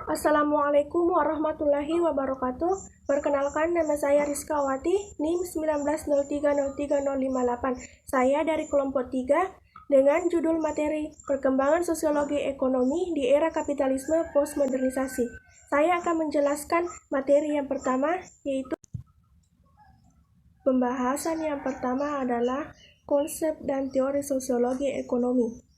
Assalamualaikum warahmatullahi wabarakatuh. Perkenalkan, nama saya Rizka Awati, NIM 1903030058. Saya dari kelompok 3 dengan judul materi Perkembangan Sosiologi Ekonomi di Era Kapitalisme Postmodernisasi. Saya akan menjelaskan materi yang pertama, yaitu pembahasan yang pertama adalah konsep dan teori sosiologi ekonomi.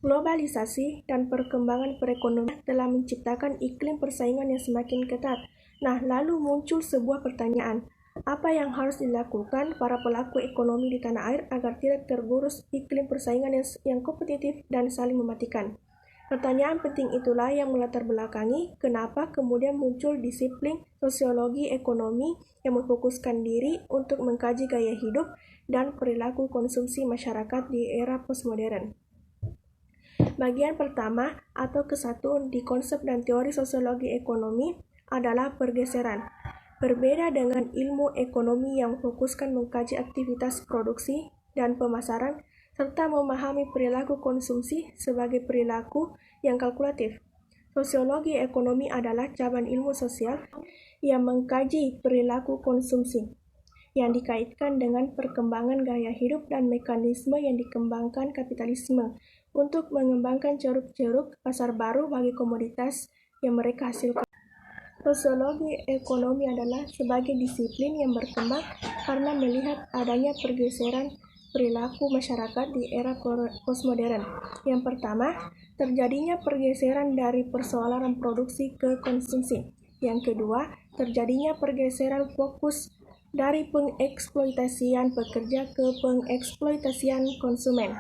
Globalisasi dan perkembangan perekonomian telah menciptakan iklim persaingan yang semakin ketat. Nah, lalu muncul sebuah pertanyaan, apa yang harus dilakukan para pelaku ekonomi di tanah air agar tidak tergerus iklim persaingan yang kompetitif dan saling mematikan? Pertanyaan penting itulah yang melatar belakangi kenapa kemudian muncul disiplin sosiologi ekonomi yang memfokuskan diri untuk mengkaji gaya hidup dan perilaku konsumsi masyarakat di era postmodern. Bagian pertama atau kesatuan di konsep dan teori sosiologi ekonomi adalah pergeseran. Berbeda dengan ilmu ekonomi yang fokuskan mengkaji aktivitas produksi dan pemasaran, serta memahami perilaku konsumsi sebagai perilaku yang kalkulatif. Sosiologi ekonomi adalah cabang ilmu sosial yang mengkaji perilaku konsumsi, yang dikaitkan dengan perkembangan gaya hidup dan mekanisme yang dikembangkan kapitalisme untuk mengembangkan ceruk-ceruk pasar baru bagi komoditas yang mereka hasilkan. Sosiologi ekonomi adalah sebagai disiplin yang berkembang karena melihat adanya pergeseran perilaku masyarakat di era postmodern. Yang pertama, terjadinya pergeseran dari persoalan produksi ke konsumsi. Yang kedua, terjadinya pergeseran fokus dari pengeksploitasian pekerja ke pengeksploitasian konsumen.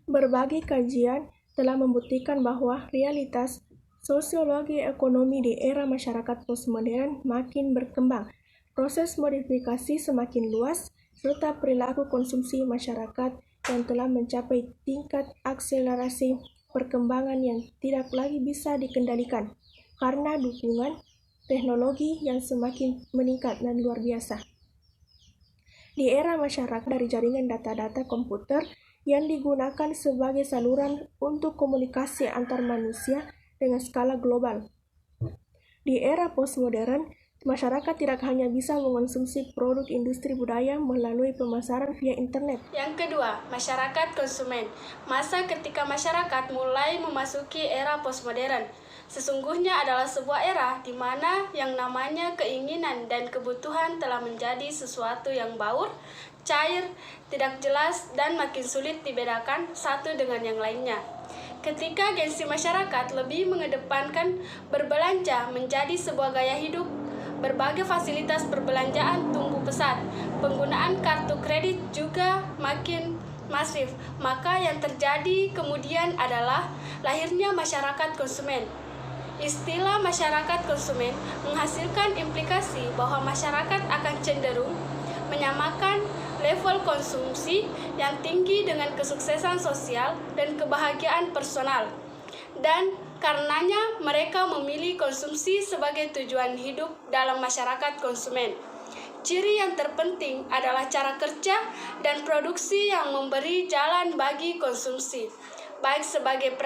Berbagai kajian telah membuktikan bahwa realitas sosiologi ekonomi di era masyarakat postmodern makin berkembang, proses modifikasi semakin luas, serta perilaku konsumsi masyarakat yang telah mencapai tingkat akselerasi perkembangan yang tidak lagi bisa dikendalikan karena dukungan teknologi yang semakin meningkat dan luar biasa. Di era masyarakat dari jaringan data-data komputer yang digunakan sebagai saluran untuk komunikasi antar manusia dengan skala global. Di era postmodern, masyarakat tidak hanya bisa mengonsumsi produk industri budaya melalui pemasaran via internet. Yang kedua, masyarakat konsumen. Masa ketika masyarakat mulai memasuki era postmodern, sesungguhnya adalah sebuah era di mana yang namanya keinginan dan kebutuhan telah menjadi sesuatu yang baur, cair, tidak jelas, dan makin sulit dibedakan satu dengan yang lainnya. Ketika gengsi masyarakat lebih mengedepankan berbelanja menjadi sebuah gaya hidup, berbagai fasilitas perbelanjaan tumbuh pesat, penggunaan kartu kredit juga makin masif, maka yang terjadi kemudian adalah lahirnya masyarakat konsumen. Istilah masyarakat konsumen menghasilkan implikasi bahwa masyarakat akan cenderung menyamakan level konsumsi yang tinggi dengan kesuksesan sosial dan kebahagiaan personal. Dan karenanya mereka memilih konsumsi sebagai tujuan hidup dalam masyarakat konsumen. Ciri yang terpenting adalah cara kerja dan produksi yang memberi jalan bagi konsumsi, baik sebagai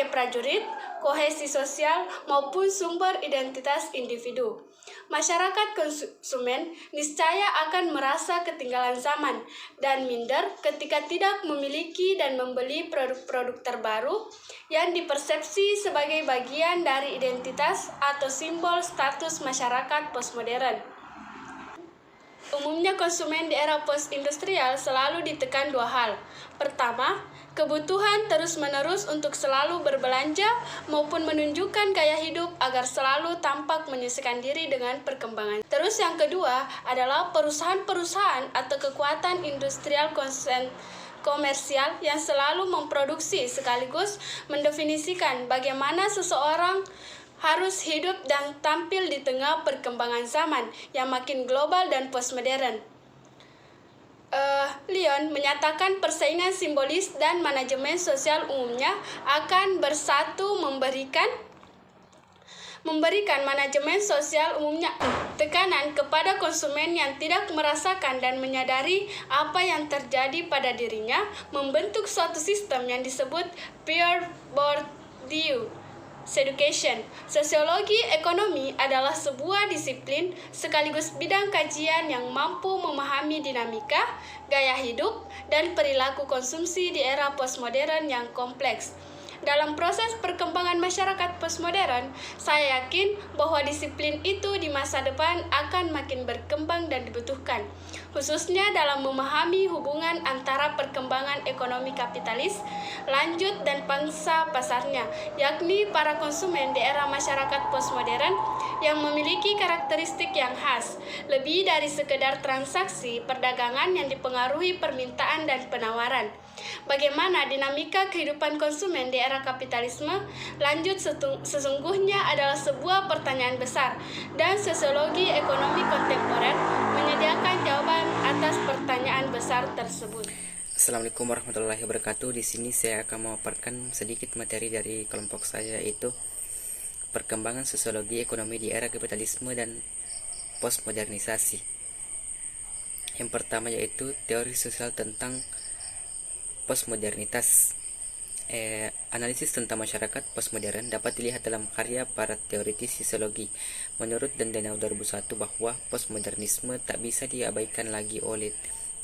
prajurit, kohesi sosial maupun sumber identitas individu. Masyarakat konsumen niscaya akan merasa ketinggalan zaman dan minder ketika tidak memiliki dan membeli produk-produk terbaru yang dipersepsi sebagai bagian dari identitas atau simbol status masyarakat postmodern. Umumnya konsumen di era post-industrial selalu ditekan dua hal. Pertama, kebutuhan terus-menerus untuk selalu berbelanja maupun menunjukkan gaya hidup agar selalu tampak menyesuaikan diri dengan perkembangan. Terus yang kedua adalah perusahaan-perusahaan atau kekuatan industrial komersial yang selalu memproduksi sekaligus mendefinisikan bagaimana seseorang harus hidup dan tampil di tengah perkembangan zaman yang makin global dan postmodern. Leon menyatakan persaingan simbolis dan manajemen sosial umumnya akan bersatu memberikan manajemen sosial umumnya tekanan kepada konsumen yang tidak merasakan dan menyadari apa yang terjadi pada dirinya, membentuk suatu sistem yang disebut peer-board Diu, Education. Sosiologi ekonomi adalah sebuah disiplin sekaligus bidang kajian yang mampu memahami dinamika, gaya hidup, dan perilaku konsumsi di era postmodern yang kompleks. Dalam proses perkembangan masyarakat postmodern, saya yakin bahwa disiplin itu di masa depan akan makin berkembang dan dibutuhkan, khususnya dalam memahami hubungan antara perkembangan ekonomi kapitalis, lanjut dan pangsa pasarnya, yakni para konsumen di era masyarakat postmodern yang memiliki karakteristik yang khas, lebih dari sekedar transaksi perdagangan yang dipengaruhi permintaan dan penawaran. Bagaimana dinamika kehidupan konsumen di era kapitalisme? Lanjut, sesungguhnya adalah sebuah pertanyaan besar, dan sosiologi ekonomi kontemporer menyediakan jawaban atas pertanyaan besar tersebut. Assalamualaikum warahmatullahi wabarakatuh. Di sini saya akan memaparkan sedikit materi dari kelompok saya, yaitu perkembangan sosiologi ekonomi di era kapitalisme dan postmodernisasi. Yang pertama yaitu teori sosial tentang postmodernitas. Analisis tentang masyarakat postmodern dapat dilihat dalam karya para teoritis sosiologi. Menurut Dandenau 2001 bahwa postmodernisme tak bisa diabaikan lagi oleh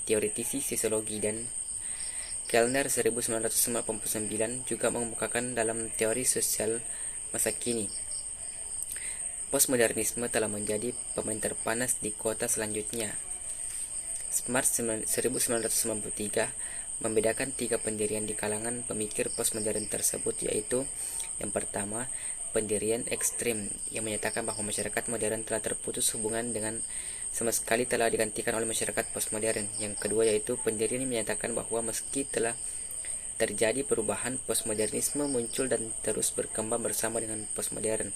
teoritisi sosiologi, dan Kellner 1999 juga mengemukakan dalam teori sosial masa kini. Postmodernisme telah menjadi pemain terpanas di kota selanjutnya. Smart 1993 membedakan 3 pendirian di kalangan pemikir postmodern tersebut, yaitu yang pertama, pendirian ekstrim yang menyatakan bahwa masyarakat modern telah terputus hubungan dengan sama sekali telah digantikan oleh masyarakat postmodern. Yang kedua yaitu pendirian yang menyatakan bahwa meski telah terjadi perubahan, postmodernisme muncul dan terus berkembang bersama dengan postmodern.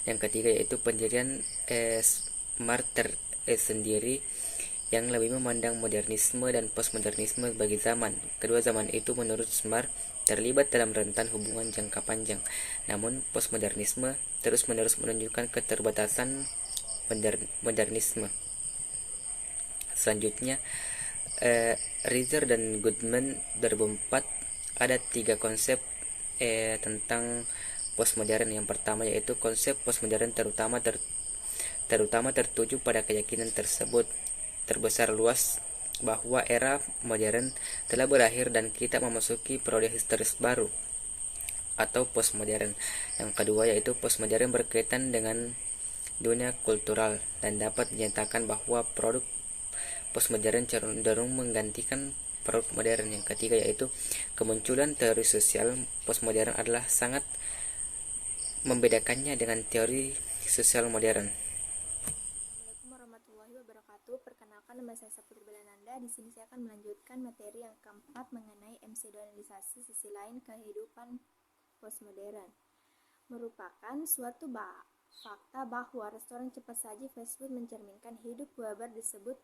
Yang ketiga yaitu pendirian Smart sendiri yang lebih memandang modernisme dan postmodernisme sebagai zaman. Kedua zaman itu menurut Smart terlibat dalam rentan hubungan jangka panjang. Namun postmodernisme terus-menerus menunjukkan keterbatasan modernisme. Selanjutnya, Reiser dan Goodman 2004 ada 3 konsep tentang postmodern. Yang pertama yaitu konsep postmodern terutama tertuju pada keyakinan tersebut terbesar luas bahwa era modern telah berakhir dan kita memasuki periode historis baru atau postmodern. Yang kedua yaitu postmodern berkaitan dengan dunia kultural dan dapat dinyatakan bahwa produk postmodern cenderung menggantikan produk modern. Yang ketiga yaitu kemunculan teori sosial postmodern adalah sangat membedakannya dengan teori sosial modern. Assalamualaikum warahmatullahi wabarakatuh. Perkenalkan, nama saya Saputri Belananda. Di sini saya akan melanjutkan materi yang keempat mengenai emsedonalisasi, sisi lain kehidupan postmodern. Merupakan suatu fakta bahwa restoran cepat saji fast food mencerminkan hidup Weber disebut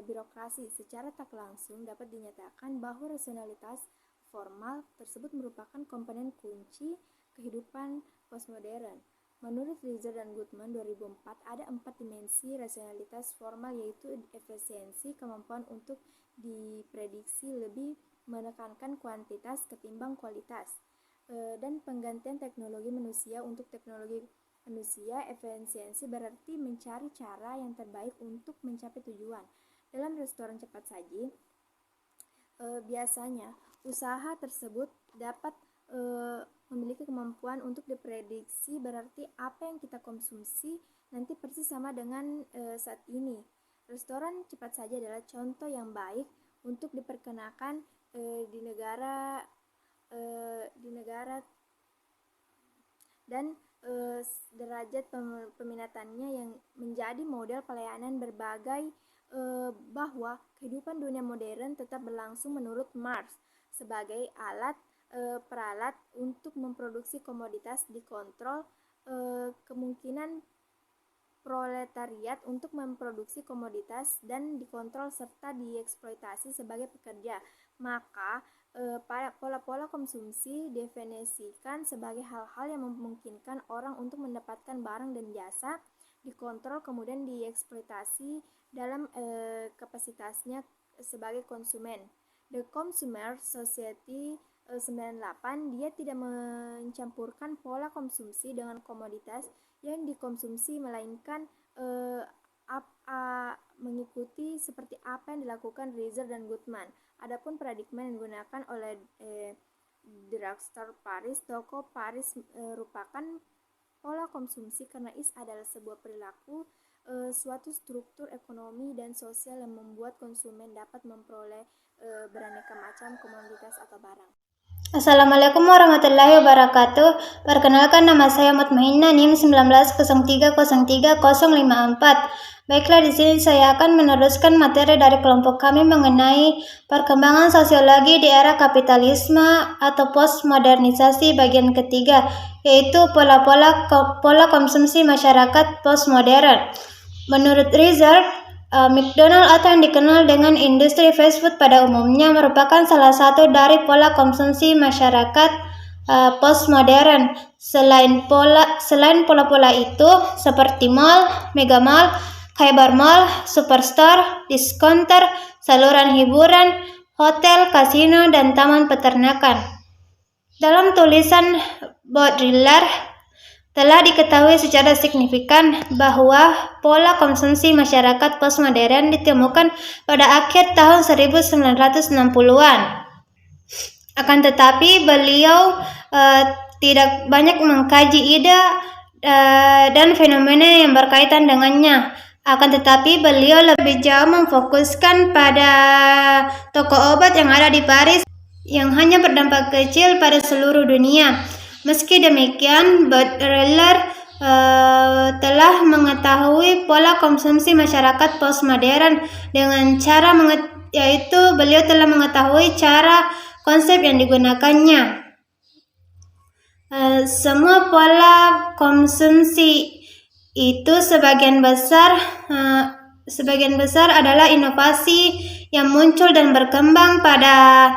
birokrasi. Secara tak langsung dapat dinyatakan bahwa rasionalitas formal tersebut merupakan komponen kunci kehidupan postmodern. Menurut Reiser dan Goodman 2004, ada 4 dimensi rasionalitas formal, yaitu efisiensi, kemampuan untuk diprediksi, lebih menekankan kuantitas ketimbang kualitas, dan penggantian teknologi manusia untuk teknologi manusia. Efisiensi berarti mencari cara yang terbaik untuk mencapai tujuan. Dalam restoran cepat saji, biasanya usaha tersebut dapat memiliki kemampuan untuk diprediksi, berarti apa yang kita konsumsi nanti persis sama dengan saat ini. Restoran cepat saji adalah contoh yang baik untuk diperkenalkan di negara dan derajat peminatannya yang menjadi model pelayanan berbagai, bahwa kehidupan dunia modern tetap berlangsung menurut Marx sebagai peralat untuk memproduksi komoditas, dikontrol kemungkinan proletariat untuk memproduksi komoditas dan dikontrol serta dieksploitasi sebagai pekerja. Maka pola-pola konsumsi definisikan sebagai hal-hal yang memungkinkan orang untuk mendapatkan barang dan jasa, dikontrol kemudian dieksploitasi dalam kapasitasnya sebagai konsumen. The Consumer Society 98, dia tidak mencampurkan pola konsumsi dengan komoditas yang dikonsumsi, melainkan mengikuti seperti apa yang dilakukan Reiser dan Goodman. Adapun paradigma yang digunakan oleh Drugstore Paris, toko Paris merupakan pola konsumsi karena adalah sebuah perilaku, suatu struktur ekonomi dan sosial yang membuat konsumen dapat memperoleh beraneka macam komoditas atau barang. Assalamualaikum warahmatullahi wabarakatuh. Perkenalkan, nama saya Mutmainah, NIM 190303054. Baiklah, di sini saya akan meneruskan materi dari kelompok kami mengenai perkembangan sosiologi di era kapitalisme atau postmodernisasi bagian ketiga, yaitu pola konsumsi masyarakat postmodern. Menurut Reiser, McDonald atau yang dikenal dengan industri fast food pada umumnya merupakan salah satu dari pola konsumsi masyarakat postmodern. Selain pola-pola itu, seperti mall, mega mall, hypermall, superstore, discounter, saluran hiburan, hotel, kasino, dan taman peternakan. Dalam tulisan Baudrillard, telah diketahui secara signifikan bahwa pola konsumsi masyarakat postmodern ditemukan pada akhir tahun 1960-an. Akan tetapi beliau tidak banyak mengkaji ide dan fenomena yang berkaitan dengannya. Akan tetapi beliau lebih jauh memfokuskan pada toko obat yang ada di Paris yang hanya berdampak kecil pada seluruh dunia. Meski demikian, Baudrillard telah mengetahui pola konsumsi masyarakat postmodern dengan cara yaitu beliau telah mengetahui cara konsep yang digunakannya. Semua pola konsumsi itu sebagian besar adalah inovasi yang muncul dan berkembang pada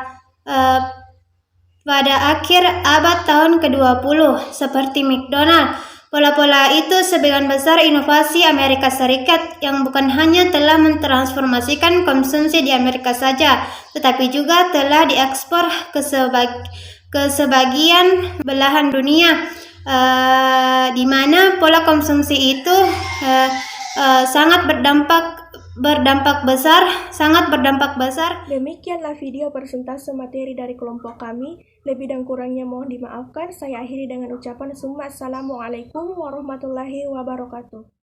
akhir abad tahun ke-20, seperti McDonald. Pola-pola itu sebagian besar inovasi Amerika Serikat yang bukan hanya telah mentransformasikan konsumsi di Amerika saja, tetapi juga telah diekspor ke sebagian belahan dunia, di mana pola konsumsi itu sangat berdampak besar. Demikianlah video persentase materi dari kelompok kami. Lebih dan kurangnya mohon dimaafkan. Saya akhiri dengan ucapan summa assalamualaikum warahmatullahi wabarakatuh.